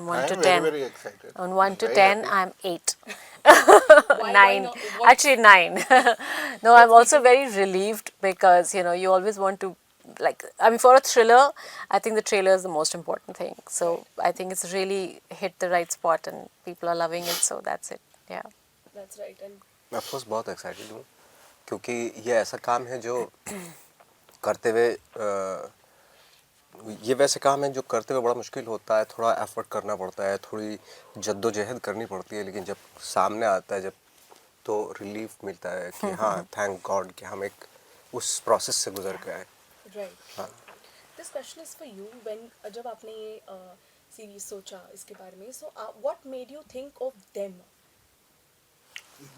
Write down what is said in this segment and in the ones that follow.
on 1 I to am 10. very excited. On 1 to Very 10, happy. I'm 8. Why 9. not? What, Actually, 9. No, I'm what's also making very relieved because, you always want to, like, I mean, for a thriller, I think the trailer is the most important thing. So right? I think it's really hit the right spot and people are loving it. So that's it. Yeah. That's right. And मैं of course बहुत excited हूँ क्योंकि ये ऐसा काम है जो करते हुए ये वैसे काम है जो करते हुए बड़ा मुश्किल होता है, थोड़ा एफर्ट करना पड़ता है, थोड़ी जद्दोजहद करनी पड़ती है, लेकिन जब सामने आता है जब तो रिलीफ मिलता है कि हाँ थैंक गॉड कि हम एक उस प्रोसेस से गुजर के आए. Right right. This question is for you. When जब आपने ये सीरीज सोचा इसके बारे में, so what made you think of them?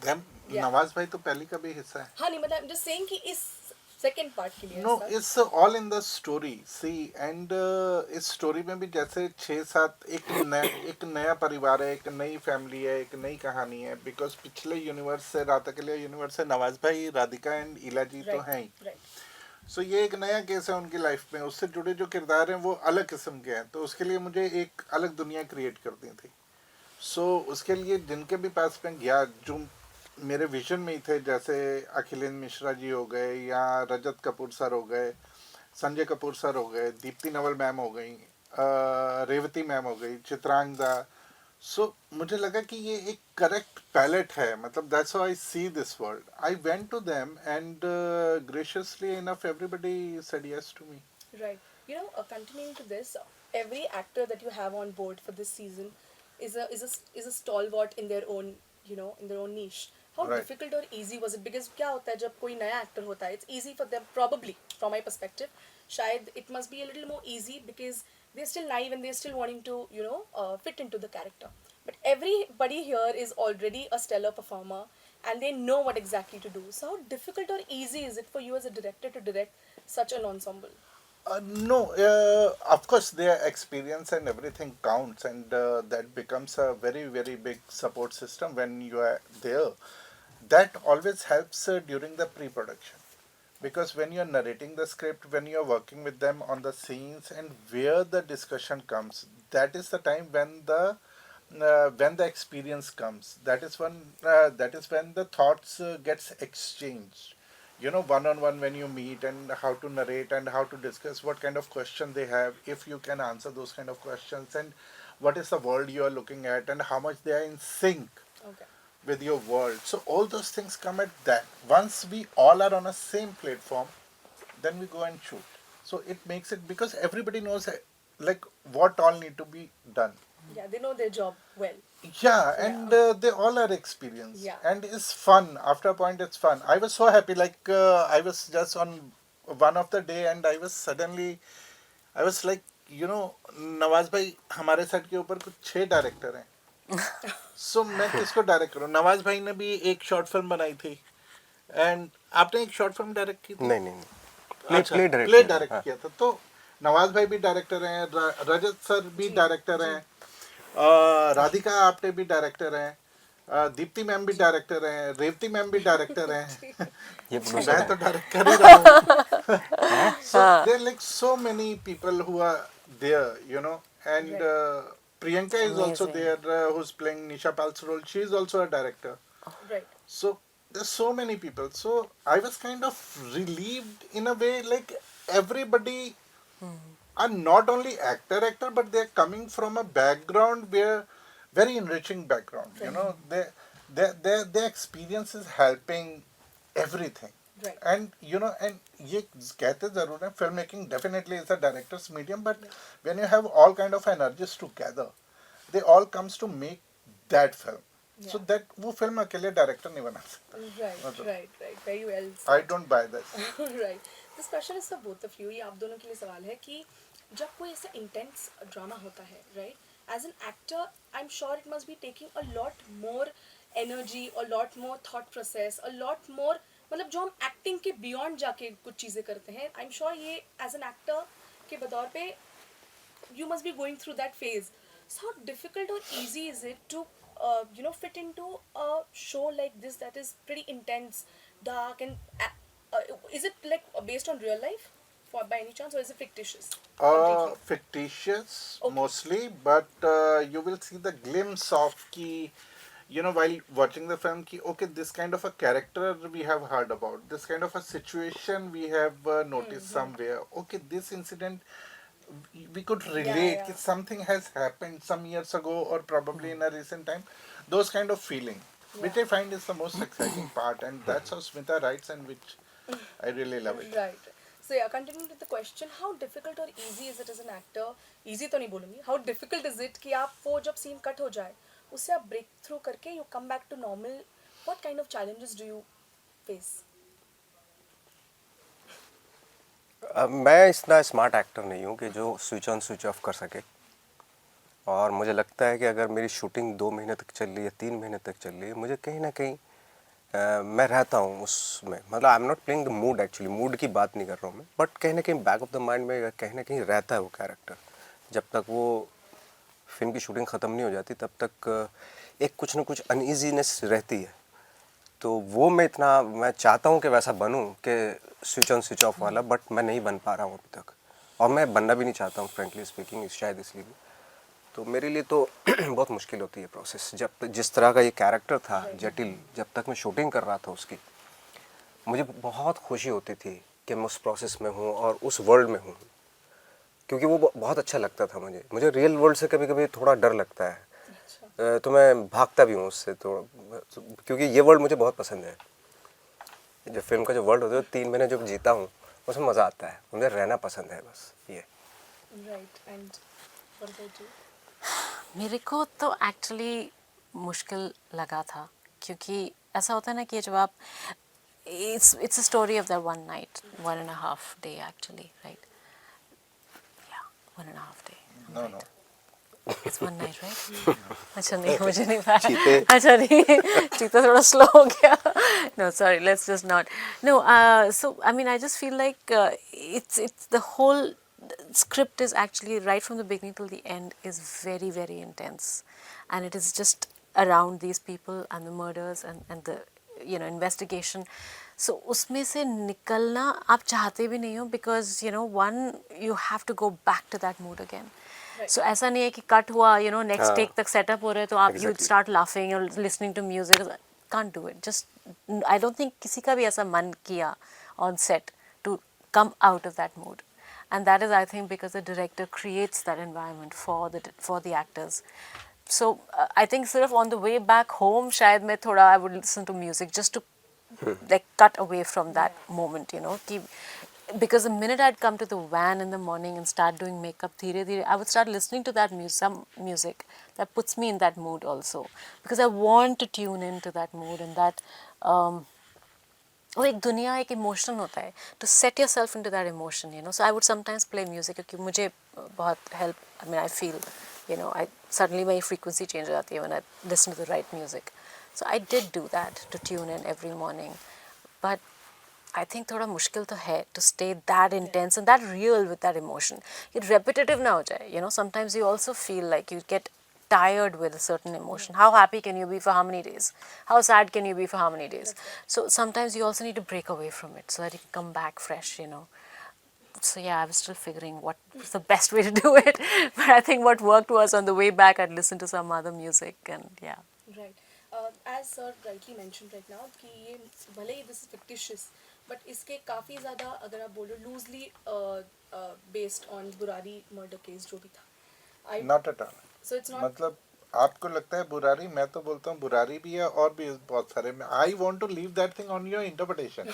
Them, Yeah. Nawaz भाई तो पहले का भी हिस्सा है. हाँ नहीं, मतलब आई एम जस्ट सेइंग कि इस सेकंड पार्ट के लिए No, ऐसा. it's all in the story. See, and इस स्टोरी में भी जैसे 6-7 एक नया परिवार है, एक नई फैमिली है, एक नई कहानी है. बिकॉज पिछले यूनिवर्स से, रात अकेले यूनिवर्स से नवाज भाई, राधिका एंड इला जी तो हैं ही. राइट. सो ये एक नया केस है उनकी लाइफ में. उससे जुड़े जो किरदार हैं वो अलग किस्म के हैं, तो उसके लिए मुझे एक अलग दुनिया क्रिएट करनी थी. सो उसके लिए जिनके भी पास में गया, जो मेरे विजन में ही थे, जैसे अखिलेंद्र मिश्रा जी हो गए, या रजत कपूर सर हो गए, संजय कपूर सर हो गए, दीप्ति नवल मैम हो गई, रेवती मैम हो गई, चित्रांगदा. सो मुझे लगा कि ये एक करेक्ट पैलेट है. मतलब that's how I see this world. I went to them and graciously enough everybody said yes to me. Right. You know, continuing to this, every actor that you have on board for this season is a stalwart in their own, in their own niche. How Right. difficult or easy was it? Because क्या होता है जब कोई नया actor होता है, it's easy for them probably from my perspective. शायद it must be a little more easy because they're still naive and they're still wanting to, fit into the character. But everybody here is already a stellar performer and they know what exactly to do. So how difficult or easy is it for you as a director to direct such an ensemble? No, of course, their experience and everything counts, and that becomes a very, very big support system when you are there. That always helps during the pre production. Because when you're narrating the script, when you're working with them on the scenes, and where the discussion comes, that is the time when the experience comes. That is when the thoughts gets exchanged. One on one, when you meet, and how to narrate and how to discuss what kind of question they have, if you can answer those kind of questions, and what is the world you are looking at, and how much they are in sync Okay. with your world. So all those things come at that. Once we all are on a same platform, then we go and shoot. So it makes it, because everybody knows like what all need to be done. Yeah, they know their job well. Yeah, and they all are experienced. Yeah. And it's fun. After a point, it's fun. I was so happy. Like, I was just on one of the day, and I was like, Nawaz भाई हमारे set के ऊपर कुछ 6 director हैं. सो मैं किसको direct करूँ? नवाज भाई ने भी एक शॉर्ट फिल्म बनाई थी, एंड आपने एक शॉर्ट फिल्म डायरेक्ट की थी. नहीं नहीं अच्छा, प्ले प्ले डायरेक्ट डायरेक्ट किया था. तो नवाज भाई भी डायरेक्टर हैं, रजत सर भी डायरेक्टर हैं, राधिका आपने भी डायरेक्टर हैं, दीप्ति मैम भी डायरेक्टर हैं, रेवती मैम भी डायरेक्टर हैं. ये मैं प्रोड्यूसर तो डायरेक्ट कर ही रहा हूँ. So there are like so many people who are there, and Priyanka is also Amazing. there, who's playing Nisha Pal's role. She is also a director. Right. So there's so many people. So I was kind of relieved in a way, like everybody are not only actor, but they're coming from a background where very enriching background. Their experience is helping everything. Right. And and ये कहते जरूर हैं, film making definitely is a director's medium, but when you have all kind of energies together, they all comes to make that film. So Yeah. that वो film अकेले director नहीं बना सकता. Right, मतलब- right. Very well I said. don't buy this. Right. This question is for both of you. ये आप दोनों के लिए सवाल है कि जब कोई ऐसा intense drama होता है, right? As an actor, I'm sure it must be taking a lot more energy, a lot more thought process, a lot more, मतलब जो हम acting के beyond जाके कुछ चीज़ें करते हैं, I'm sure ये as an actor के बतौर पे you must be going through that phase. So how difficult or easy is it to fit into a show like this that is pretty intense, dark, and is it like based on real life by any chance, or is it fictitious? Fictitious Okay. mostly, but you will see the glimpse of ki, while watching the film, ki, okay, this kind of a character we have heard about, this kind of a situation we have noticed somewhere. Okay, this incident we could relate. yeah. Ki something has happened some years ago or probably in a recent time. Those kind of feeling, which Yeah. I find is the most exciting part, and that's how Smita writes, and which I really love it. Right. So yeah, continuing with the question, how difficult or easy is it as an actor? Easy तो नहीं बोलूँगी. How difficult is it कि आप वो जब scene cut हो जाए, उससे आप break through करके you come back to normal? What kind of challenges do you face? मैं इतना स्मार्ट एक्टर नहीं हूँ कि जो स्विच ऑन स्विच ऑफ कर सके। और मुझे लगता है कि अगर मेरी शूटिंग 2 महीने तक चल रही है, 3 महीने तक चल रही है, मुझे कहीं ना कहीं मैं रहता हूँ उसमें। मतलब I am not playing the mood, actually mood की बात नहीं कर रहा हूँ मैं, बट कहीं ना कहीं बैक ऑफ द माइंड में कहीं ना कहीं रहता है वो कैरेक्टर। जब तक वो फिल्म की शूटिंग ख़त्म नहीं हो जाती तब तक एक कुछ ना कुछ अनईजीनेस रहती है। तो वो मैं चाहता हूँ कि वैसा बनूँ कि स्विच ऑन स्विच ऑफ वाला, बट मैं नहीं बन पा रहा हूँ अभी तक, और मैं बनना भी नहीं चाहता हूँ फ्रेंकली स्पीकिंग, शायद इसलिए भी। तो मेरे लिए तो बहुत मुश्किल होती है प्रोसेस। जब जिस तरह का ये कैरेक्टर था जटिल, जब तक मैं शूटिंग कर रहा था उसकी, मुझे बहुत खुशी होती थी कि मैं उस प्रोसेस में हूँ और उस वर्ल्ड में हूँ, क्योंकि वो बहुत अच्छा लगता था मुझे रियल वर्ल्ड से कभी कभी थोड़ा डर लगता है। तो मैं भागता भी हूँ उससे तो, क्योंकि ये वर्ल्ड मुझे बहुत पसंद है। जो फिल्म का जो वर्ल्ड होता है 3 महीने जो जीता हूँ उसमें मज़ा आता है, मुझे रहना पसंद है बस ये। Right. And what about you? मेरे को तो एक्चुअली मुश्किल लगा था, क्योंकि ऐसा होता है ना कि जब आप it's a story of that one night, 1.5 day actually, right? Yeah, 1.5 day. I'm No, right. no. It's one night, right? अच्छा नहीं, मुझे नहीं पता। चीते। अच्छा नहीं, चीता थोड़ा slow हो गया। No, sorry, let's just not. No, so I mean, I just feel like it's the whole script is actually right from the beginning till the end is very very intense, and it is just around these people and the murders and the investigation. So उसमें से निकलना आप चाहते भी नहीं हो, because one, you have to go back to that mood again. So ऐसा नहीं है कि कट हुआ, नेक्स्ट टेक तक सेटअप हो रहे हैं तो आप यू Exactly. स्टार्ट लाफिंग और listening to music. Can't do it. Just I don't think किसी का भी ऐसा मन किया on set to come out of that mood, and that is, I think, because the director creates that environment for the actors. So I think sort of on the way back home shayad मैं थोड़ा I would listen to music just to like cut away from that moment, कि because the minute I'd come to the van in the morning and start doing makeup, I would start listening to that some music that puts me in that mood also, because I want to tune into that mood and that वो एक दुनिया एक emotion होता है, to set yourself into that emotion, so I would sometimes play music क्योंकि मुझे बहुत help, I mean I feel, I suddenly my frequency change हो जाती है when I listen to the right music. So I did do that to tune in every morning, but I think थोड़ा मुश्किल तो है to stay that intense and that real with that emotion. ये repetitive ना हो जाए, sometimes you also feel like you get tired with a certain emotion. How happy can you be for how many days? How sad can you be for how many days? So sometimes you also need to break away from it so that you can come back fresh. So yeah, I was still figuring what was the best way to do it. But I think what worked was on the way back I'd listen to some other music, and yeah. Right. As sir rightly mentioned right now कि ये भले ही this is fictitious, but इसके काफ़ी ज़्यादा अगर आप बोलो loosely based on Burari murder case जो भी था. Not at all. So it's not. मतलब आपको लगता है बुरारी, मैं तो बोलता हूँ बुरारी भी है और भी बहुत सारे में. I want to leave that thing on your interpretation.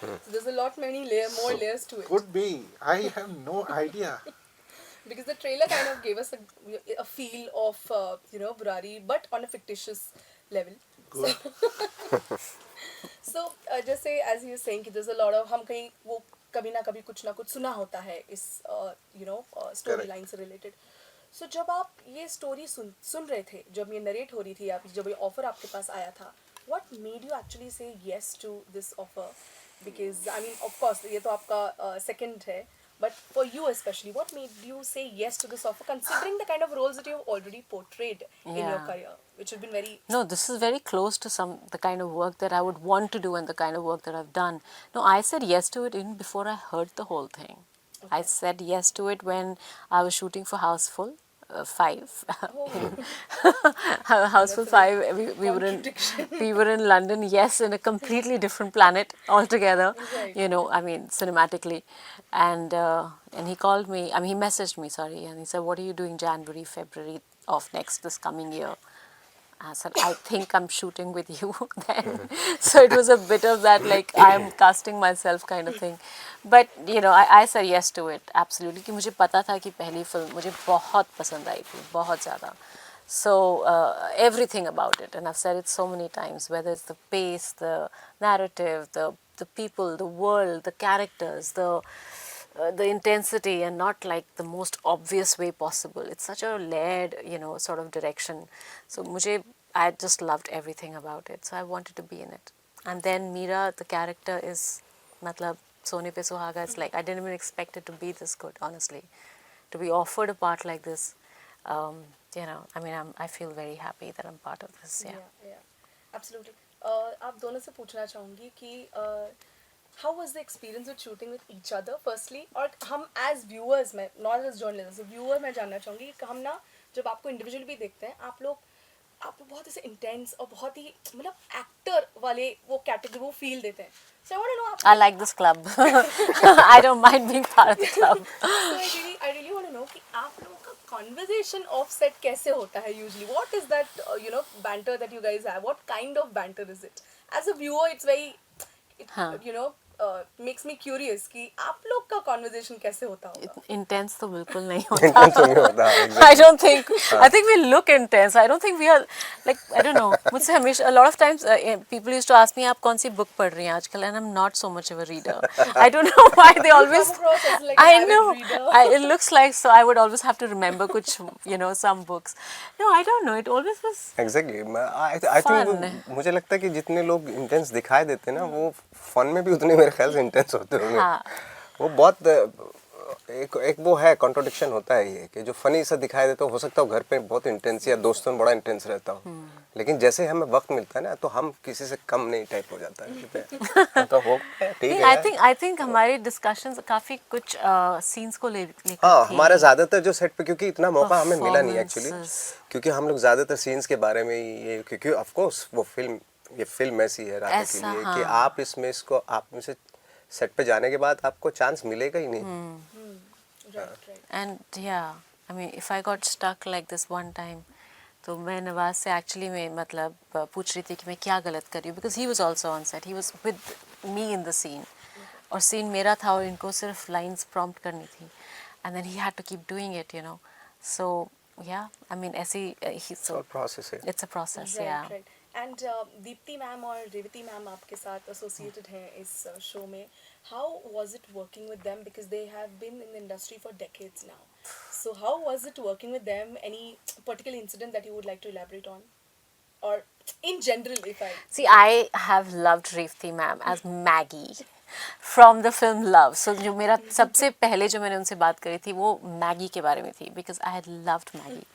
So there's a lot more layers to it. Could be. I have no idea. Because the trailer kind of gave us a feel of Burari, but on a fictitious level. Good. So जैसे as you were saying कि there's a lot of हम कहीं वो कभी ना कभी कुछ ना कुछ सुना होता है इस story line से related. So जब आप ये story सुन रहे थे, जब ये narrate हो रही थी, जब ये offer आपके पास आया था, what made you actually say yes to this offer? Because I mean, of course, ये तो आपका second है, but for you especially, what made you say yes to this offer, considering the kind of roles that you've already portrayed in your Yeah. career, which have been very. No, this is very close to the kind of work that I would want to do and the kind of work that I've done. No, I said yes to it even before I heard the whole thing. I said yes to it when I was shooting for Houseful 5. Houseful 5. We were in London. Yes, in a completely different planet altogether. Right. You know, I mean, cinematically, and he called me. I mean, he messaged me. Sorry, and he said, "What are you doing January, February of this coming year?" I said, I think I'm shooting with you then. So it was a bit of that, like, I'm casting myself kind of thing. But, you know, I said yes to it, absolutely. कि मुझे पता था कि पहली film मुझे बहुत पसंद आई थी, बहुत ज़्यादा. So everything about it, and I've said it so many times, whether it's the pace, the narrative, the people, the world, the characters, the intensity, and not like the most obvious way possible. It's such a layered, you know, sort of direction. So I just loved everything about it. So I wanted to be in it. And then Meera, the character is, matlab, Sone Pe Suhaga, it's like, I didn't even expect it to be this good, honestly. To be offered a part like this, you know, I mean, I feel very happy that I'm part of this, yeah. Yeah, absolutely. आप दोनों से पूछना चाहूँगी कि how was the experience of shooting with each other firstly, और हम as viewers में, not as journalists, as viewer मैं जानना चाहूँगी कि हम ना जब आपको individually भी देखते हैं, आप लोग बहुत ऐसे intense और बहुत ही मतलब actor वाले वो category वो feel देते हैं. So I want to know I like this club. I don't mind being part of the club. So I really want to know कि आप लोगों का conversation off set कैसे होता है usually? What is that you know banter that you guys have? What kind of banter is it? As a viewer, it's very you know makes me curious कि आप लोग का conversation कैसे होता होगा? Intense तो बिल्कुल नहीं होता. Intense तो नहीं होता, exactly. I don't think. I think we look intense. I don't think we are like, I don't know. मुझसे हमेशा a lot of times people used to ask me आप कौन सी book पढ़ रही हैं आजकल, and I'm not so much of a reader. I don't know why they always. Come across as like I an avid know. reader. It looks like so. I would always have to remember कुछ, you know, some books. No, I don't know. It always was. Exactly. I think मुझे लगता है कि जितने लोग intense दिखाई देते हैं ना, वो फन में भी उतने मेरे ख्याल से इंटेंस होते होंगे. हाँ. वो बहुत एक वो है कॉन्ट्रडिक्शन होता है ये कि जो फनी सा दिखाई देता हो सकता है घर पे बहुत इंटेंस या दोस्तों में बड़ा इंटेंस रहता हो, लेकिन जैसे हमें वक्त मिलता है ना तो हम किसी से कम नहीं टाइप हो जाता है. तो वो ठीक है. I think हमारे discussions काफी कुछ scenes को लेकर हाँ, थी. हमारा ज़्यादातर जो सेट पे, क्योंकि इतना मौका हमें मिला नहीं एक्चुअली, Performances. क्योंकि हम लोग ज़्यादातर सीन्स के बारे में ये, क्योंकि ऑफ कोर्स वो ये फिल्म ऐसी है रातों के ऐसा, लिए हाँ. कि आप इसमें इसको आप में से सेट पे जाने के बाद आपको चांस मिलेगा ही नहीं. Right. And yeah, I mean, if I got stuck like this one time, तो मैं नवाज से actually मैं मतलब पूछ रही थी कि मैं क्या गलत कर रही हूँ, because he was also on set, he was with me in the scene, और scene मेरा था और इनको सिर्फ lines prompt करनी थी, and then he had to keep doing it, you know, so yeah, I mean ऐसी so प्रोसेस है. it's a process, yeah. Right. And Deepti ma'am और रेवती मैम आपके साथ associated हैं इस show में. How was it working with them, because they have been in the industry for decades now? So how was it working with them? Any particular incident that you would like to elaborate on, or in general, if I See, I have loved Revati ma'am as Maggie from the film Love. So जो मेरा सबसे पहले जो मैंने उनसे बात करी थी वो मैगी के बारे में थी, because I had loved Maggie.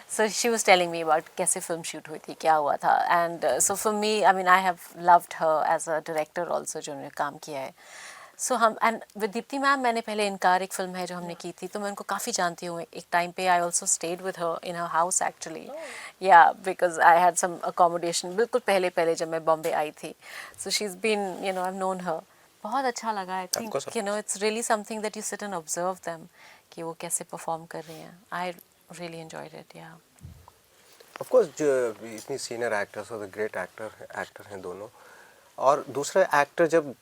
So she was telling me about कैसे film shoot हुई थी, क्या हुआ था, and so for me, I mean, I have loved her as a director also जो उन्होंने काम किया है. So हम and with दीप्ति मैम मैंने पहले इनकार एक फिल्म है जो हमने की थी, तो मैं उनको काफ़ी जानती हूँ. एक टाइम पे I also stayed with her in her house actually. Yeah, because I had some accommodation बिल्कुल पहले जब मैं बॉम्बे आई थी. So she's been, you know, I've known her. बहुत अच्छा लगा. I think, you know, it's really something that you sit and observe them कि वो कैसे perform कर रही हैं. I really enjoyed it, yeah. Of course जो इतनी सीनियर एक्टर्स और ग्रेट एक्टर हैं दोनों, और दूसरा एक्टर जब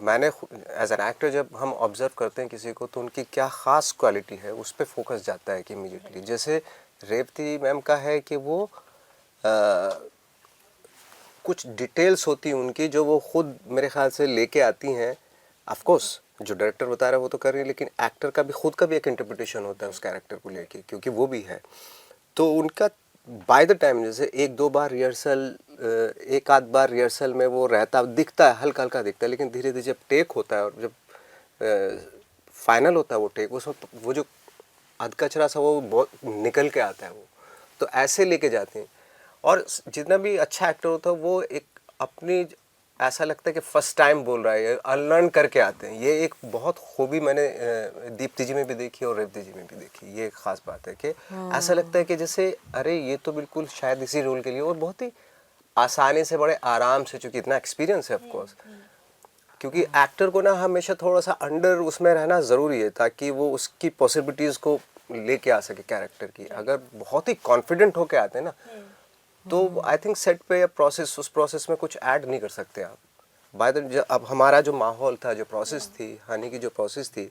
मैंने एज एन एक्टर जब हम ऑब्जर्व करते हैं किसी को तो उनकी क्या ख़ास क्वालिटी है उस पर फोकस जाता है कि इमीडिएटली. जैसे रेवती मैम का है कि वो कुछ डिटेल्स होती हैं उनकी जो वो खुद मेरे ख्याल से लेके आती हैं. ऑफ कोर्स जो डायरेक्टर बता रहा है वो तो कर रही है, लेकिन एक्टर का भी खुद का भी एक इंटरप्रिटेशन होता है उस कैरेक्टर को लेके, क्योंकि वो भी है. तो उनका बाय द टाइम जैसे एक दो बार रिहर्सल, एक आध बार रिहर्सल में वो रहता दिखता है, हल्का हल्का दिखता है, लेकिन धीरे धीरे जब टेक होता है और जब फाइनल होता है वो टेक, उसमें वो जो अधकचरा सा वो बहुत निकल के आता है. वो तो ऐसे लेके जाते हैं. और जितना भी अच्छा एक्टर होता है वो एक अपनी ऐसा लगता है कि फर्स्ट टाइम बोल रहा है, ये अनलर्न करके आते हैं। ये एक बहुत खूबी मैंने दीप्ति जी में भी देखी और रेवती जी में भी देखी। ये एक ख़ास बात है कि ऐसा लगता है कि जैसे अरे ये तो बिल्कुल शायद इसी रोल के लिए, और बहुत ही आसानी से, बड़े आराम से, चूँकि इतना एक्सपीरियंस है ऑफकोर्स, क्योंकि एक्टर को ना हमेशा थोड़ा सा अंडर उसमें रहना ज़रूरी है ताकि वो उसकी पॉसिबिलिटीज़ को लेके आ सके कैरेक्टर की। अगर बहुत ही कॉन्फिडेंट होके आते हैं ना, तो आई थिंक सेट पे या प्रोसेस, उस प्रोसेस में कुछ ऐड नहीं कर सकते आप। बाय द अब हमारा जो माहौल था, जो प्रोसेस थी, हनी की जो प्रोसेस थी,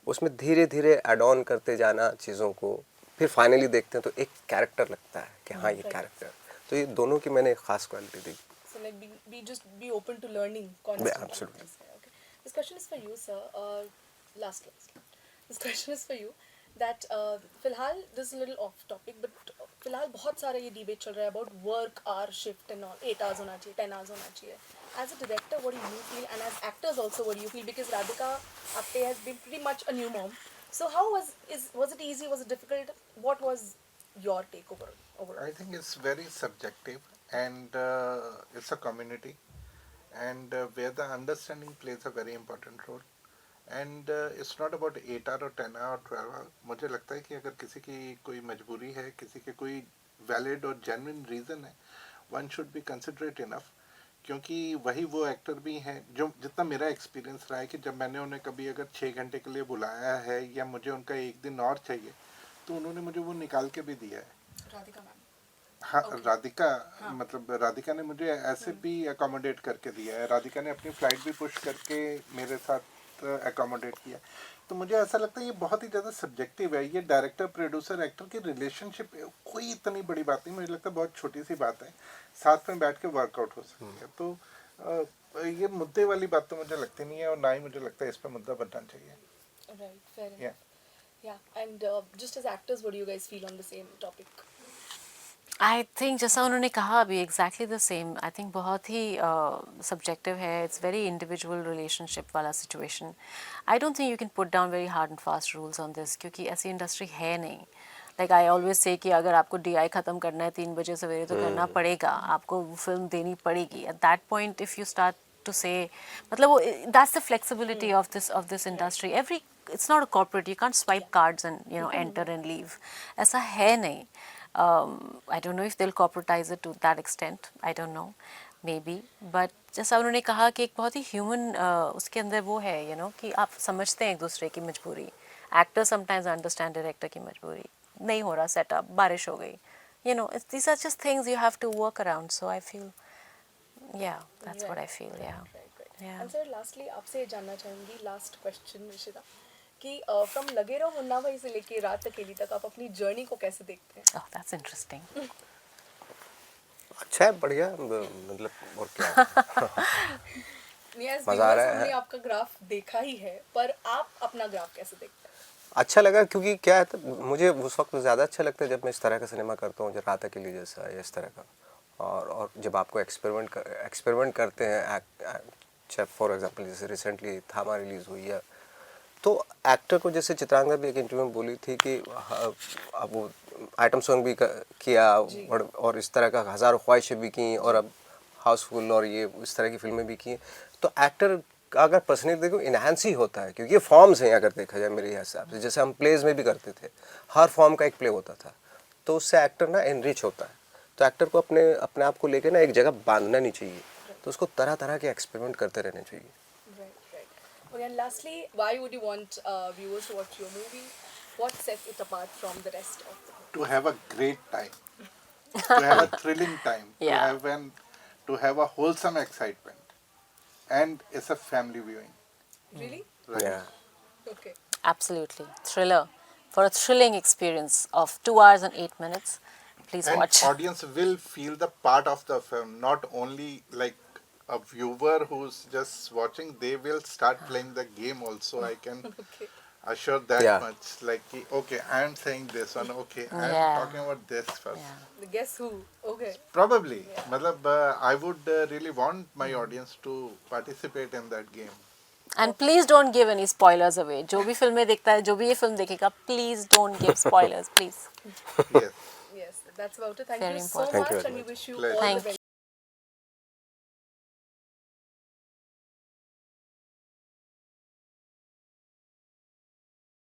उसमें धीरे धीरे ऐड ऑन करते जाना चीज़ों को, फिर फाइनली देखते हैं तो एक कैरेक्टर लगता है कि हाँ ये कैरेक्टर। तो ये दोनों की मैंने एक ख़ास क्वालिटी देखी। So like just be open to learning constantly. absolutely. Okay. This question is for you, sir. Last. This question is for you. That फिलहाल this is a little off topic, but फिलहाल बहुत सारा ये debate चल रहा है about work hour shift and all. 8 hours होना चाहिए, 10 hours होना चाहिए. As a director, what do you feel? And as actors also, what do you feel? Because Radhika Apte has been pretty much a new mom. So how was it easy? Was it difficult? What was your take overall? I think it's very subjective, and it's a community, and where the understanding plays a very important role. And it's not about 8 hour or 10 hour or 12 hour. मुझे लगता है कि अगर किसी की कोई मजबूरी है, किसी के कोई वैलिड और जेन्युइन रीज़न है, one should be considerate enough, क्योंकि वही वो एक्टर भी हैं जो, जितना मेरा एक्सपीरियंस रहा है कि जब मैंने उन्हें कभी अगर 6 घंटे के लिए बुलाया है या मुझे उनका एक दिन और चाहिए, तो उन्होंने मुझे वो निकाल के भी दिया है। राधिका मैम. हाँ Okay. राधिका, मतलब राधिका ने मुझे ऐसे भी अकोमोडेट करके दिया है। राधिका ने अपनी फ़्लाइट भी पुश करके मेरे साथ अकोमोडेट किया। तो मुझे ऐसा लगता है ये बहुत ही ज़्यादा सब्जेक्टिव है। ये डायरेक्टर प्रोड्यूसर एक्टर की रिलेशनशिप कोई इतनी बड़ी बात नहीं, मुझे लगता है बहुत छोटी सी बात है, साथ में बैठ के वर्कआउट हो सकती है। तो ये मुद्दे वाली बात तो मुझे लगती नहीं है, और ना ही मुझे लगता है इस पर मुद्दा बनना चाहिए। Right, fair enough. Yeah. Yeah, and just as actors, what do you guys feel on the same topic? I think जैसा उन्होंने कहा अभी exactly the same. I think बहुत ही सब्जेक्टिव है, इट्स वेरी इंडिविजुअल रिलेशनशिप वाला situation. I don't think you can put down very hard and fast rules on this, क्योंकि ऐसी industry है नहीं। लाइक आई ऑलवेज से कि अगर आपको DI ख़त्म करना है 3 बजे सवेरे तो करना पड़ेगा, आपको फिल्म देनी पड़ेगी। At that point if you start to say, मतलब वो that's the flexibility of this industry. Every it's not a corporate, you can't swipe cards and enter and leave, ऐसा है नहीं। I don't know if they'll corporatize it to that extent. I don't know, maybe. But जैसा उन्होंने कहा कि एक बहुत ही human उसके अंदर वो है, कि आप समझते हैं एक दूसरे की मजबूरी। एक्टर समटाइम्स अंडरस्टैंड डायरेक्टर की मजबूरी, नहीं हो रहा सेटअप, बारिश हो गई, these are just things you have to work around. So I feel, yeah, that's what I feel. Yeah. Right. Yeah. And sir, lastly, आपसे ये जानना चाहूँगी, last question निशिता, कि from लगे रहो मुन्ना भाई से लेके रात अकेली तक आप अपनी जर्नी को कैसे देखते हैं? Oh, that's interesting. अच्छा है, बढ़िया, मतलब और क्या। Yes, मज़ा आ viewers, रहा है। हमने आपका ग्राफ देखा ही है, पर आप अपना ग्राफ कैसे देखते हैं? अच्छा लगा, क्योंकि क्या है, तो मुझे उस वक्त ज़्यादा अच्छा लगता है जब मैं इस तरह का सिनेमा करता हूँ, जो रात के लिए जैसा या इस तरह का, और जब आपको एक्सपेरिमेंट करते हैं। फॉर एग्जांपल जैसे रिसेंटली थामा रिलीज़ हुई है, तो एक्टर को, जैसे चित्रांगा भी एक इंटरव्यू में बोली थी कि अब वो आइटम सॉन्ग भी किया और इस तरह का हज़ारों ख्वाहिशें भी की, और अब हाउसफुल और ये इस तरह की फिल्में भी की। तो एक्टर का अगर पर्सनली देखो इन्हांस ही होता है, क्योंकि ये फॉर्म्स हैं अगर देखा जाए मेरे हिसाब से। जैसे हम प्लेज में भी करते थे, हर फॉर्म का एक प्ले होता था, तो उससे एक्टर ना एनरिच होता है। तो एक्टर को अपने आप को लेकर ना एक जगह बांधना नहीं चाहिए, तो उसको तरह तरह के एक्सपेरिमेंट करते रहने चाहिए। Right. Okay, and lastly, why would you want viewers to watch your movie? What sets it apart from the rest of the movie? To have a great time, to have a thrilling time, Yeah. to have a wholesome excitement, and it's a family viewing. Really? Right? Yeah. Okay. Absolutely. Thriller. For a thrilling experience of 2 hours and 8 minutes, please And watch. audience will feel the part of the film, not only like a viewer who's just watching. They will start playing the game also. I can Okay. assure that Yeah. much. Like, okay, I'm saying this one. Okay, I'm Yeah. talking about this first. Yeah. Guess who? Okay. Probably. Matlab, I would really want my audience to participate in that game. And please don't give any spoilers away. जो भी फिल्में देखता है, जो भी ये film देखेगा, please don't give spoilers, please. Yes. Yes, that's about it. Thank Very you so important. Thank you much, very and we much. wish you Pleasure. all the Thank very